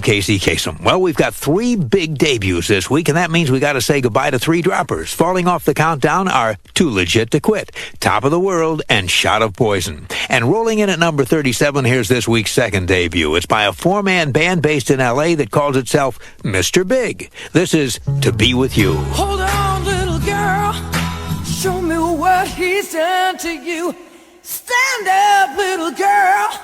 Casey Kasem. Well, we've got 3 big debuts this week, and that means we got to say goodbye to 3 droppers. Falling off the countdown are Too Legit to Quit, Top of the World, and Shot of Poison. And rolling in at number 37, here's this week's second debut. It's by a 4-man band based in L.A. that calls itself Mr. Big. This is To Be With You. Hold on, little girl, show me what he's done to you. Stand up, little girl.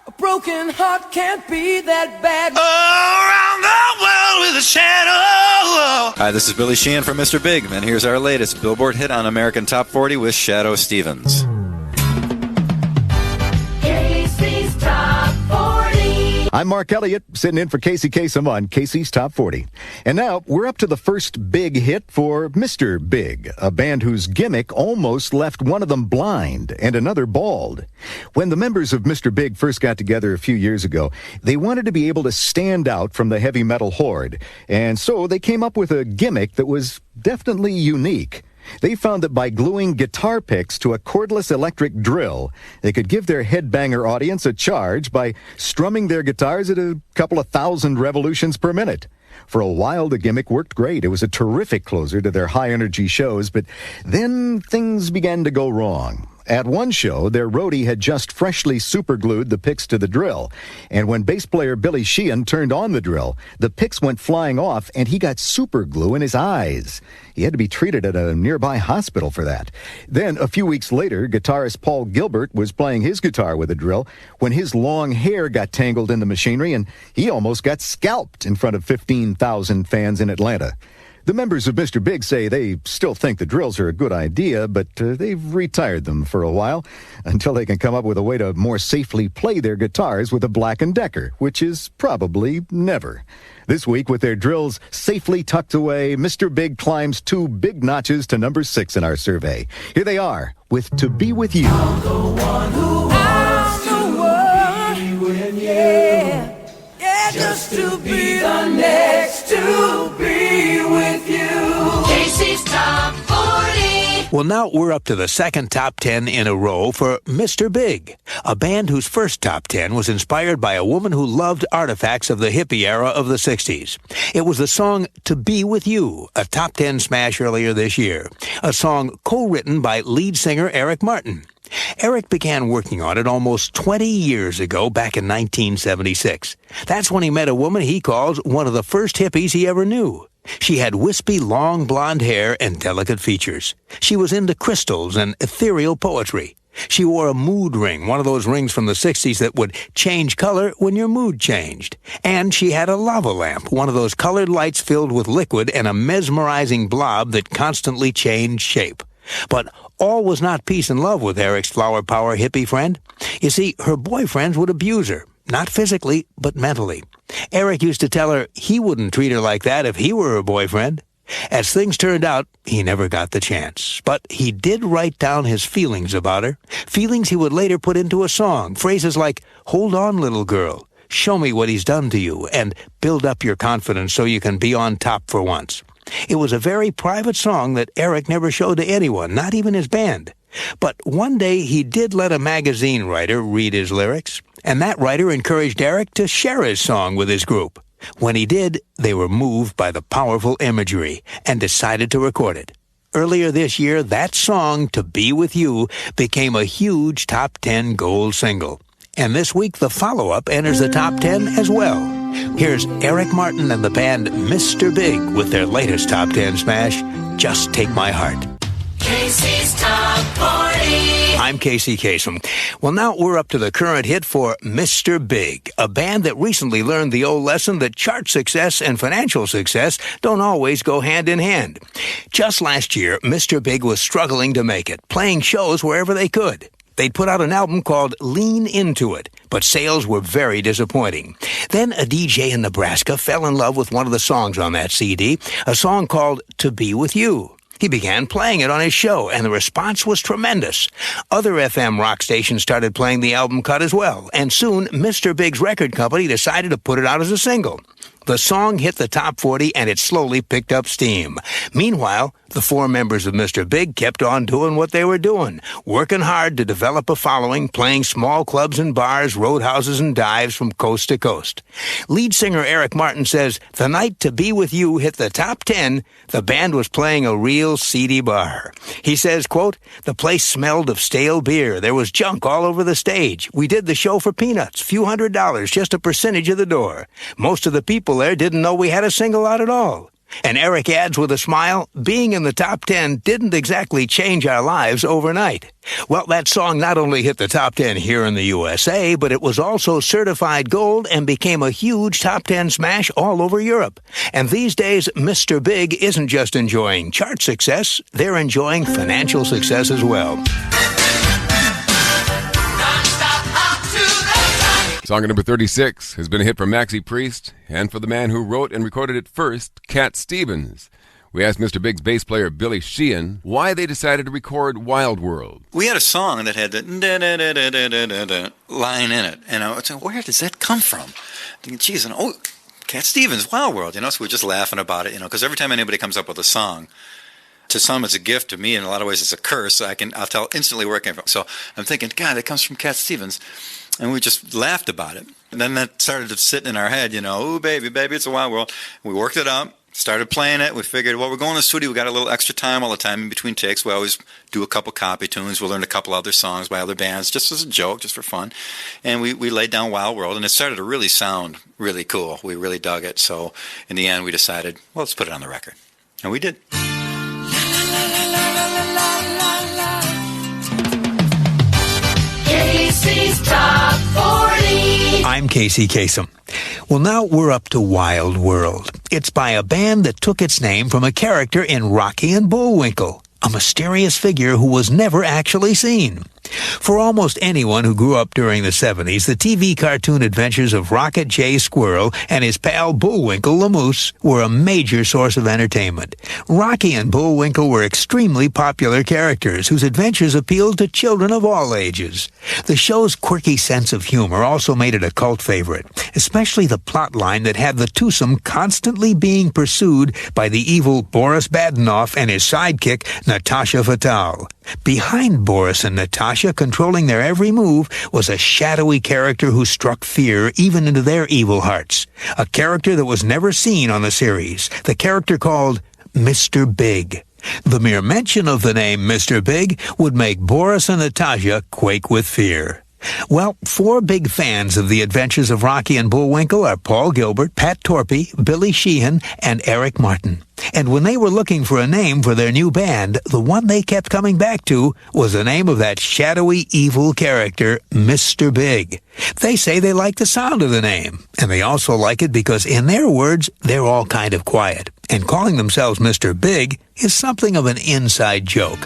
A broken heart can't be that bad. Around the world with a shadow. Hi, this is Billy Sheehan from Mr. Big, and here's our latest Billboard hit on American Top 40 with Shadoe Stevens. Casey's Top 40. I'm Mark Elliott, sitting in for Casey Kasem on Casey's Top 40. And now, we're up to the first big hit for Mr. Big, a band whose gimmick almost left one of them blind and another bald. When the members of Mr. Big first got together a few years ago, they wanted to be able to stand out from the heavy metal horde, and so they came up with a gimmick that was definitely unique. They found that by gluing guitar picks to a cordless electric drill, they could give their headbanger audience a charge by strumming their guitars at a couple of thousand revolutions per minute. For a while, the gimmick worked great. It was a terrific closer to their high-energy shows, but then things began to go wrong. At one show, their roadie had just freshly superglued the picks to the drill, and when bass player Billy Sheehan turned on the drill, the picks went flying off, and he got superglue in his eyes. He had to be treated at a nearby hospital for that. Then, a few weeks later, guitarist Paul Gilbert was playing his guitar with a drill when his long hair got tangled in the machinery, and he almost got scalped in front of 15,000 fans in Atlanta. The members of Mr. Big say they still think the drills are a good idea, but they've retired them for a while until they can come up with a way to more safely play their guitars with a Black & Decker, which is probably never. This week, with their drills safely tucked away, Mr. Big climbs 2 big notches to number 6 in our survey. Here they are with To Be With You. I'm the one who wants to be with you. Yeah, just to be the next to be with you. Casey's Top 40. Well, now we're up to the second top 10 in a row for Mr. Big, a band whose first top 10 was inspired by a woman who loved artifacts of the hippie era of the 60s. It was the song To Be With You, a top 10 smash earlier this year, a song co-written by lead singer Eric Martin. Eric began working on it almost 20 years ago, back in 1976. That's when he met a woman he calls one of the first hippies he ever knew. She had wispy, long blonde hair and delicate features. She was into crystals and ethereal poetry. She wore a mood ring, one of those rings from the 60s that would change color when your mood changed. And she had a lava lamp, one of those colored lights filled with liquid and a mesmerizing blob that constantly changed shape. But all was not peace and love with Eric's flower power hippie friend. You see, her boyfriends would abuse her, not physically, but mentally. Eric used to tell her he wouldn't treat her like that if he were her boyfriend. As things turned out, he never got the chance. But he did write down his feelings about her, feelings he would later put into a song, phrases like, "Hold on, little girl, show me what he's done to you, and build up your confidence so you can be on top for once." It was a very private song that Eric never showed to anyone, not even his band. But one day he did let a magazine writer read his lyrics, and that writer encouraged Eric to share his song with his group. When he did, they were moved by the powerful imagery and decided to record it. Earlier this year, that song, To Be With You, became a huge top 10 gold single. And this week, the follow-up enters the top 10 as well. Here's Eric Martin and the band Mr. Big with their latest top 10 smash, Just Take My Heart. Casey's Top 40. I'm Casey Kasem. Well, now we're up to the current hit for Mr. Big, a band that recently learned the old lesson that chart success and financial success don't always go hand in hand. Just last year, Mr. Big was struggling to make it, playing shows wherever they could. They'd put out an album called Lean Into It, but sales were very disappointing. Then a DJ in Nebraska fell in love with one of the songs on that CD, a song called To Be With You. He began playing it on his show, and the response was tremendous. Other FM rock stations started playing the album cut as well, and soon Mr. Big's record company decided to put it out as a single. The song hit the top 40 and it slowly picked up steam. Meanwhile, the four members of Mr. Big kept on doing what they were doing, working hard to develop a following, playing small clubs and bars, roadhouses and dives from coast to coast. Lead singer Eric Martin says, the night To Be With You hit the top 10, the band was playing a real seedy bar. He says, quote, the place smelled of stale beer. There was junk all over the stage. We did the show for peanuts, few $100s, just a percentage of the door. Most of the people there didn't know we had a single out at all. And Eric adds with a smile, being in the top 10 didn't exactly change our lives overnight. Well, that song not only hit the top 10 here in the USA, but it was also certified gold and became a huge top 10 smash all over Europe. And these days, Mr. Big isn't just enjoying chart success, they're enjoying financial success as well. Song number 36 has been a hit for Maxie Priest and for the man who wrote and recorded it first, Cat Stevens. We asked Mr. Big's bass player Billy Sheehan why they decided to record Wild World. We had a song that had the da-da-da-da-da-da-da line in it, and I was like, where does that come from? Thinking, geez, and Cat Stevens, Wild World, so we're just laughing about it, because every time anybody comes up with a song, to some it's a gift, to me in a lot of ways it's a curse. I'll tell instantly where it came from. So I'm thinking, God, that comes from Cat Stevens. And we just laughed about it. And then that started to sit in our head, ooh, baby, it's a wild world. We worked it up, started playing it. We figured, well, we're going to the studio. We got a little extra time all the time in between takes. We always do a couple copy tunes. We'll learn a couple other songs by other bands, just as a joke, just for fun. And we laid down Wild World, and it started to really sound really cool. We really dug it. So in the end, we decided, well, let's put it on the record. And we did. Casey's Top 40. I'm Casey Kasem. Well, now we're up to Wild World. It's by a band that took its name from a character in Rocky and Bullwinkle, a mysterious figure who was never actually seen. For almost anyone who grew up during the 70s, the TV cartoon adventures of Rocket J. Squirrel and his pal Bullwinkle the Moose were a major source of entertainment. Rocky and Bullwinkle were extremely popular characters whose adventures appealed to children of all ages. The show's quirky sense of humor also made it a cult favorite, especially the plot line that had the twosome constantly being pursued by the evil Boris Badenoff and his sidekick, Natasha Fatale. Behind Boris and Natasha, controlling their every move, was a shadowy character who struck fear even into their evil hearts. A character that was never seen on the series. The character called Mr. Big. The mere mention of the name Mr. Big would make Boris and Natasha quake with fear. Well, four big fans of the adventures of Rocky and Bullwinkle are Paul Gilbert, Pat Torpey, Billy Sheehan, and Eric Martin. And when they were looking for a name for their new band, the one they kept coming back to was the name of that shadowy, evil character, Mr. Big. They say they like the sound of the name, and they also like it because, in their words, they're all kind of quiet. And calling themselves Mr. Big is something of an inside joke.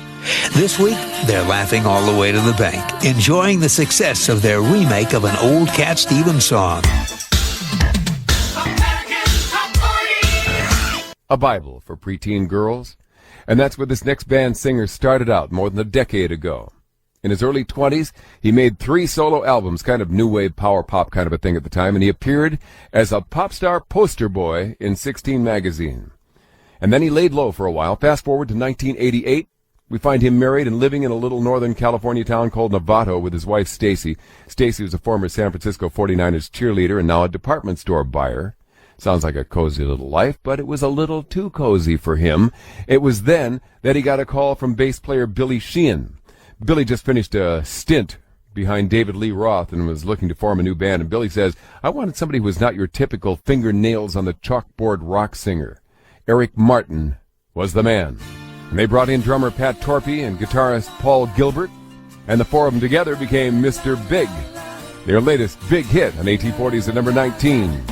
This week, they're laughing all the way to the bank, enjoying the success of their remake of an old Cat Stevens song. A Bible for preteen girls. And that's where this next band singer started out more than a decade ago. In his early 20s, he made 3 solo albums, kind of new wave power pop kind of a thing at the time, and he appeared as a pop star poster boy in 16 magazine. And then he laid low for a while. Fast forward to 1988. We find him married and living in a little northern California town called Novato with his wife Stacy. Stacy was a former San Francisco 49ers cheerleader and now a department store buyer. Sounds like a cozy little life, but it was a little too cozy for him. It was then that he got a call from bass player Billy Sheehan. Billy just finished a stint behind David Lee Roth and was looking to form a new band. And Billy says, I wanted somebody who was not your typical fingernails on the chalkboard rock singer. Eric Martin was the man. And they brought in drummer Pat Torpey and guitarist Paul Gilbert, and the four of them together became Mr. Big. Their latest big hit on AT40 is at number 19.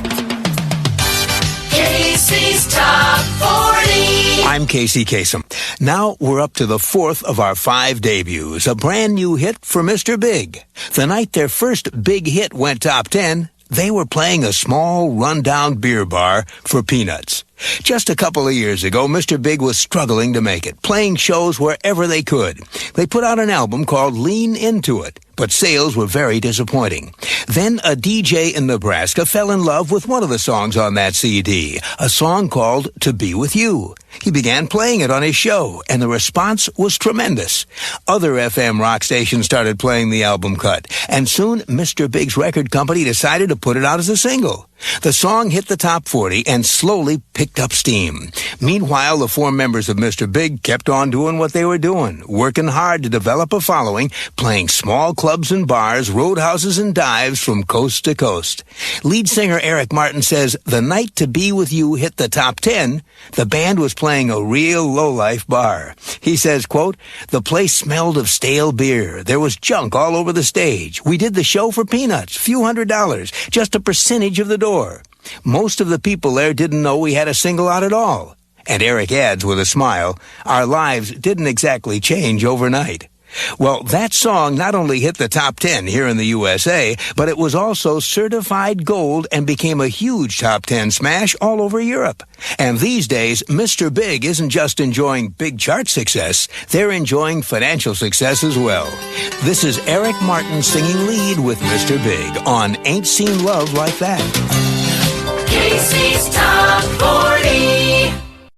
Casey's Top 40. I'm Casey Kasem. Now we're up to the 4th of our 5 debuts, a brand new hit for Mr. Big. The night their first big hit went top 10, they were playing a small, rundown beer bar for peanuts. Just a couple of years ago, Mr. Big was struggling to make it, playing shows wherever they could. They put out an album called Lean Into It, but sales were very disappointing. Then a DJ in Nebraska fell in love with one of the songs on that CD, a song called To Be With You. He began playing it on his show, and the response was tremendous. Other FM rock stations started playing the album cut, and soon Mr. Big's record company decided to put it out as a single. The song hit the top 40 and slowly picked up steam. Meanwhile, the four members of Mr. Big kept on doing what they were doing, working hard to develop a following, playing small clubs and bars, roadhouses and dives from coast to coast. Lead singer Eric Martin says the night To Be With You hit the top 10, the band was playing a real low-life bar. He says, quote, "The place smelled of stale beer. There was junk all over the stage. We did the show for peanuts, few $100s, just a percentage of the door. Most of the people there didn't know we had a single out at all." And Eric adds with a smile, "Our lives didn't exactly change overnight." Well, that song not only hit the top 10 here in the USA, but it was also certified gold and became a huge top 10 smash all over Europe. And these days, Mr. Big isn't just enjoying big chart success, they're enjoying financial success as well. This is Eric Martin singing lead with Mr. Big on Ain't Seen Love Like That. Casey's Top